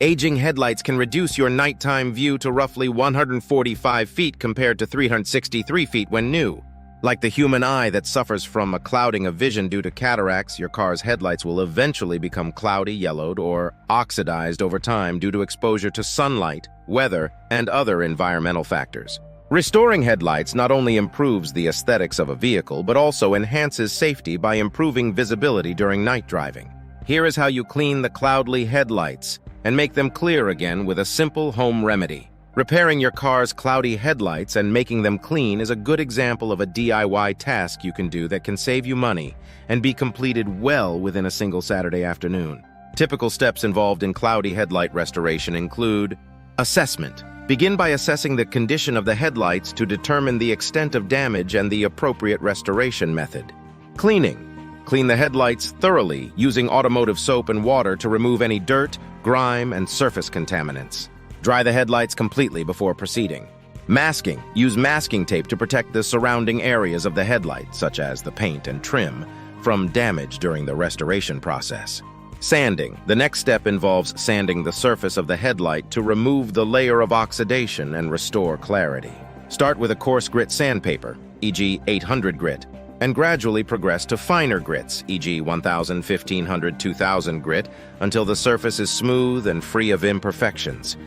Aging headlights can reduce your nighttime view to roughly 145 feet compared to 363 feet when new. Like the human eye that suffers from a clouding of vision due to cataracts, your car's headlights will eventually become cloudy, yellowed, or oxidized over time due to exposure to sunlight, weather, and other environmental factors. Restoring headlights not only improves the aesthetics of a vehicle, but also enhances safety by improving visibility during night driving. Here is how you clean the cloudy headlights and make them clear again with a simple home remedy. Repairing your car's cloudy headlights and making them clean is a good example of a DIY task you can do that can save you money and be completed well within a single Saturday afternoon. Typical steps involved in cloudy headlight restoration include assessment. Begin by assessing the condition of the headlights to determine the extent of damage and the appropriate restoration method. Cleaning. Clean the headlights thoroughly using automotive soap and water to remove any dirt, grime, and surface contaminants. Dry the headlights completely before proceeding. Masking. Use masking tape to protect the surrounding areas of the headlight, such as the paint and trim, from damage during the restoration process. Sanding. The next step involves sanding the surface of the headlight to remove the layer of oxidation and restore clarity. Start with a coarse grit sandpaper, e.g. 800 grit, and gradually progress to finer grits, e.g. 1000, 1500, 2000 grit, until the surface is smooth and free of imperfections.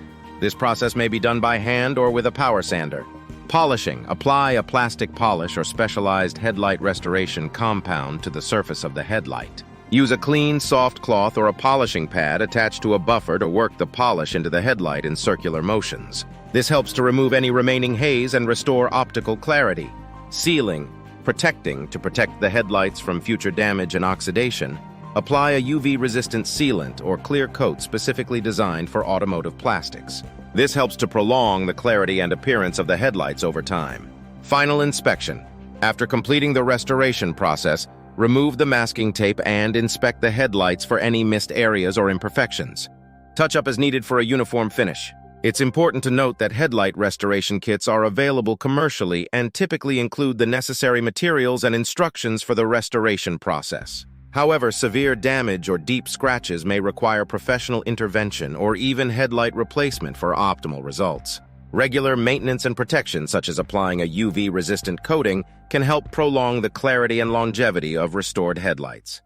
This process may be done by hand or with a power sander. Polishing. Apply a plastic polish or specialized headlight restoration compound to the surface of the headlight. Use a clean, soft cloth or a polishing pad attached to a buffer to work the polish into the headlight in circular motions. This helps to remove any remaining haze and restore optical clarity. Sealing. Protecting. To protect the headlights from future damage and oxidation, apply a UV-resistant sealant or clear coat specifically designed for automotive plastics. This helps to prolong the clarity and appearance of the headlights over time. Final inspection. After completing the restoration process, remove the masking tape and inspect the headlights for any missed areas or imperfections. Touch-up is needed for a uniform finish. It's important to note that headlight restoration kits are available commercially and typically include the necessary materials and instructions for the restoration process. However, severe damage or deep scratches may require professional intervention or even headlight replacement for optimal results. Regular maintenance and protection, such as applying a UV-resistant coating, can help prolong the clarity and longevity of restored headlights.